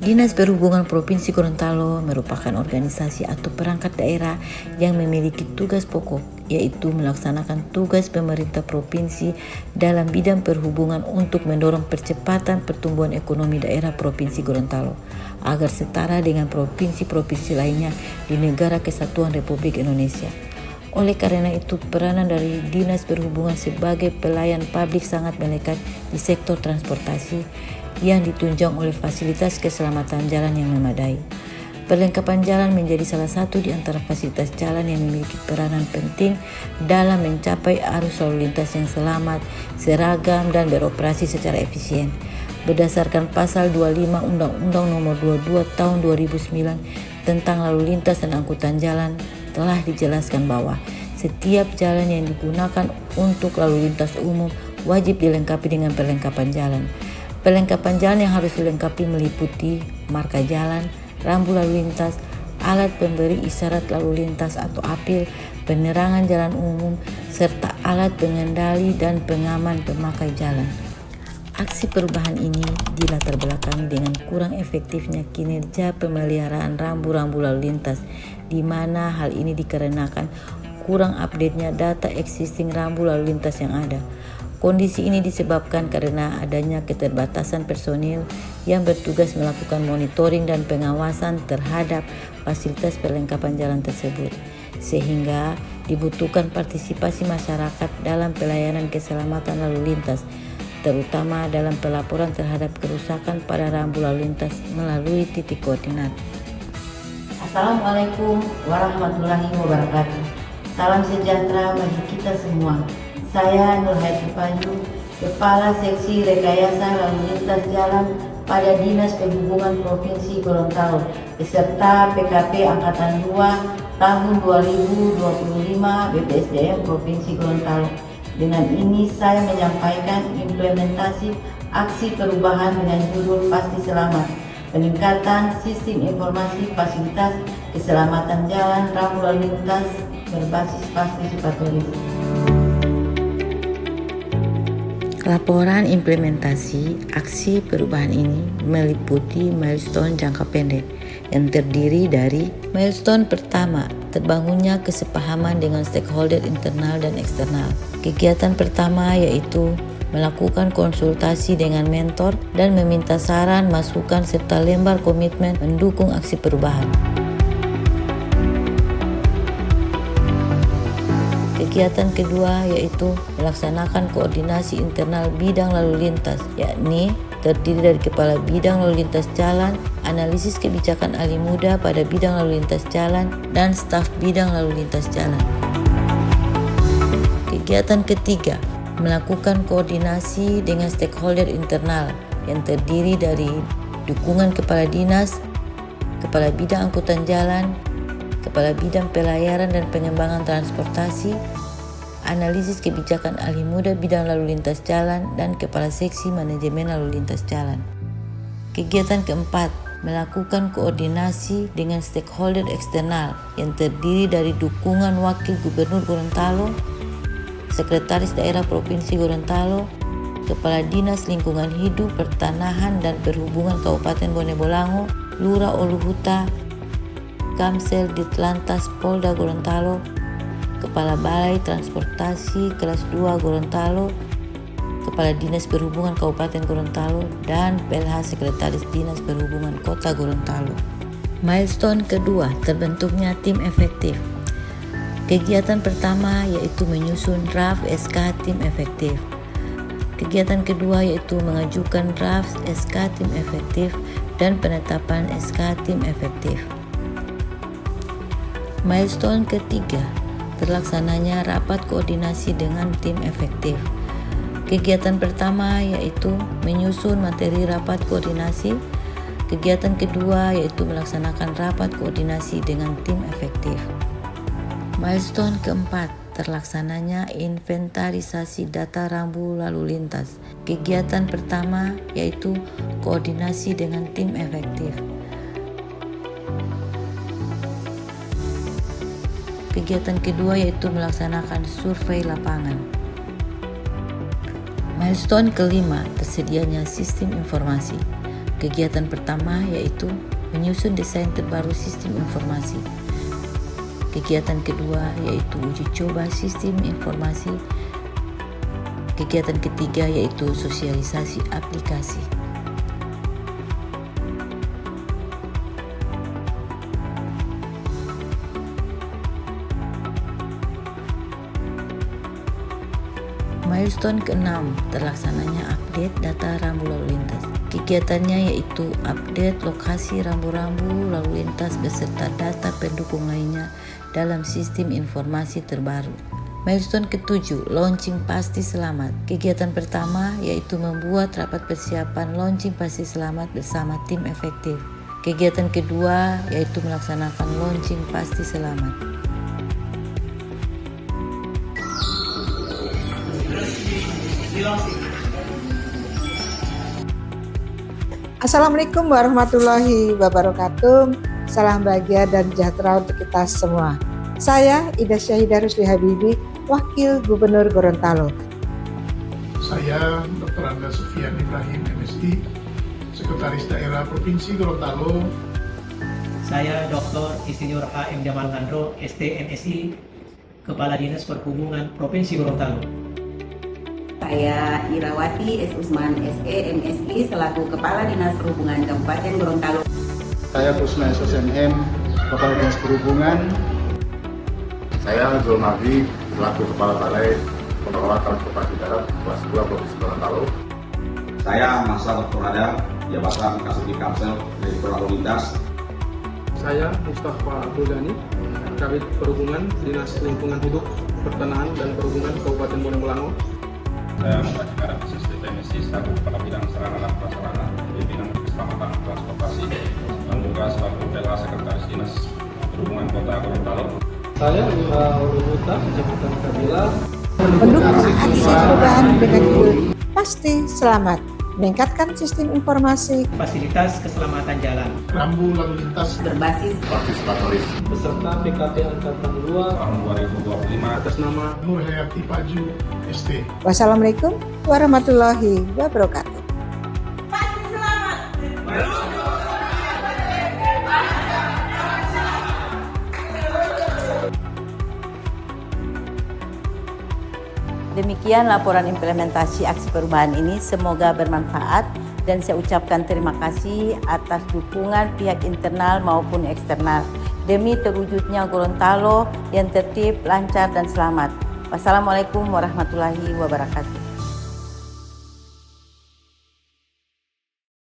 Dinas Perhubungan Provinsi Gorontalo merupakan organisasi atau perangkat daerah yang memiliki tugas pokok, yaitu melaksanakan tugas pemerintah provinsi dalam bidang perhubungan untuk mendorong percepatan pertumbuhan ekonomi daerah Provinsi Gorontalo agar setara dengan provinsi-provinsi lainnya di Negara Kesatuan Republik Indonesia. Oleh karena itu, peranan dari Dinas Perhubungan sebagai pelayan publik sangat melekat di sektor transportasi yang ditunjang oleh fasilitas keselamatan jalan yang memadai. Perlengkapan jalan menjadi salah satu di antara fasilitas jalan yang memiliki peranan penting dalam mencapai arus lalu lintas yang selamat, seragam, dan beroperasi secara efisien. Berdasarkan Pasal 25 Undang-Undang Nomor 22 Tahun 2009 tentang lalu lintas dan angkutan jalan, telah dijelaskan bahwa setiap jalan yang digunakan untuk lalu lintas umum wajib dilengkapi dengan perlengkapan jalan. Perlengkapan jalan yang harus dilengkapi meliputi marka jalan, rambu lalu lintas, alat pemberi isyarat lalu lintas atau APIL, penerangan jalan umum, serta alat pengendali dan pengaman pemakai jalan. Aksi perubahan ini dilatar belakangi dengan kurang efektifnya kinerja pemeliharaan rambu-rambu lalu lintas, di mana hal ini dikarenakan kurang update-nya data existing rambu lalu lintas yang ada. Kondisi ini disebabkan karena adanya keterbatasan personil yang bertugas melakukan monitoring dan pengawasan terhadap fasilitas perlengkapan jalan tersebut, sehingga dibutuhkan partisipasi masyarakat dalam pelayanan keselamatan lalu lintas, terutama dalam pelaporan terhadap kerusakan pada rambu lalu lintas melalui titik koordinat. Assalamualaikum warahmatullahi wabarakatuh. Salam sejahtera bagi kita semua. Saya Nur Hayati Panju, Kepala Seksi Rekayasa Lalu Lintas Jalan pada Dinas Perhubungan Provinsi Gorontalo, beserta PKP Angkatan 2 tahun 2025 BPSDM Provinsi Gorontalo. Dengan ini saya menyampaikan implementasi aksi perubahan dengan judul Pasti Selamat, peningkatan sistem informasi fasilitas keselamatan jalan rambu lalu lintas berbasis partisipatoris. Laporan implementasi aksi perubahan ini meliputi milestone jangka pendek yang terdiri dari milestone pertama, terbangunnya kesepahaman dengan stakeholder internal dan eksternal. Kegiatan pertama yaitu melakukan konsultasi dengan mentor dan meminta saran, masukan, serta lembar komitmen mendukung aksi perubahan. Kegiatan kedua yaitu melaksanakan koordinasi internal bidang lalu lintas, yakni terdiri dari Kepala Bidang Lalu Lintas Jalan, analisis kebijakan ahli muda pada bidang lalu lintas jalan, dan staf bidang lalu lintas jalan. Kegiatan ketiga, melakukan koordinasi dengan stakeholder internal yang terdiri dari dukungan Kepala Dinas, Kepala Bidang Angkutan Jalan, Kepala Bidang Pelayaran dan Pengembangan Transportasi, analisis kebijakan ahli muda bidang lalu lintas jalan, dan Kepala Seksi Manajemen Lalu Lintas Jalan. Kegiatan keempat, melakukan koordinasi dengan stakeholder eksternal yang terdiri dari dukungan Wakil Gubernur Gorontalo, Sekretaris Daerah Provinsi Gorontalo, Kepala Dinas Lingkungan Hidup, Pertanahan dan Perhubungan Kabupaten Bone Bolango, Lurah Oluhuta, Kamsel Ditlantas Polda Gorontalo, Kepala Balai Transportasi Kelas 2 Gorontalo, Kepala Dinas Perhubungan Kabupaten Gorontalo, dan PLH Sekretaris Dinas Perhubungan Kota Gorontalo. Milestone kedua, terbentuknya tim efektif. Kegiatan pertama yaitu menyusun draft SK tim efektif. Kegiatan kedua yaitu mengajukan draft SK tim efektif dan penetapan SK tim efektif. Milestone ketiga, terlaksananya rapat koordinasi dengan tim efektif. Kegiatan pertama yaitu menyusun materi rapat koordinasi. Kegiatan kedua yaitu melaksanakan rapat koordinasi dengan tim efektif. Milestone keempat, terlaksananya inventarisasi data rambu lalu lintas. Kegiatan pertama yaitu koordinasi dengan tim efektif. Kegiatan kedua yaitu melaksanakan survei lapangan. Milestone kelima, tersedianya sistem informasi. Kegiatan pertama yaitu menyusun desain terbaru sistem informasi. Kegiatan kedua yaitu uji coba sistem informasi. Kegiatan ketiga yaitu sosialisasi aplikasi. Milestone ke-6, terlaksananya update data rambu lalu lintas. Kegiatannya yaitu update lokasi rambu-rambu lalu lintas beserta data pendukung lainnya dalam sistem informasi terbaru. Milestone ke-7, launching Pasti Selamat. Kegiatan pertama yaitu membuat rapat persiapan launching Pasti Selamat bersama tim efektif. Kegiatan kedua yaitu melaksanakan launching Pasti Selamat. Assalamualaikum warahmatullahi wabarakatuh. Salam bahagia dan sejahtera untuk kita semua. Saya Ida Syahidah Rusli Habibi, Wakil Gubernur Gorontalo. Saya Dr. Anda Sufian Ibrahim, MSI, Sekretaris Daerah Provinsi Gorontalo. Saya Dr. Insinyur H.M. Jamal Ngandro, ST.MSI, Kepala Dinas Perhubungan Provinsi Gorontalo. Saya Irawati S. Usman, SE.MSI, selaku Kepala Dinas Perhubungan Kabupaten Gorontalo. Saya Kusna SOSMM, Kepala Dinas Perhubungan. Saya Zul Nabi, selaku Kepala Balai Pengelola Transportasi Darat kelas 2 Provinsi Gorontalo. Saya Masa Dr. Adam, Jabatan Kasubdit Kamsel Direktur Lalu Lintas. Saya Mustafa Abdul Ghani, Kabid Perhubungan Dinas Lingkungan Hidup, Pertanahan dan Perhubungan Kabupaten Bonemulango. Saya Muhammad Karam, ST.MSI, selaku Kepala Bidang Sarana dan Prasarana, Pimpinan Keselamatan Transportasi, dan juga selaku PLA Sekretaris Dinas Perhubungan Kota Gorontalo. Saya Lura Ulubuta, Jabatan Kabila. Mendukung aksi perubahan dengan judul Pasti Selamat, meningkatkan sistem informasi, Fasilitas keselamatan jalan. Rambu lalu lintas Berbasis Partisipatoris Beserta PKP Angkatan 2 Tahun 2025 atas nama Nur Hayati Paju, ST. Wassalamualaikum warahmatullahi wabarakatuh. Demikian laporan implementasi aksi perubahan ini, semoga bermanfaat dan saya ucapkan terima kasih atas dukungan pihak internal maupun eksternal demi terwujudnya Gorontalo yang tertib, lancar dan selamat. Wassalamualaikum warahmatullahi wabarakatuh.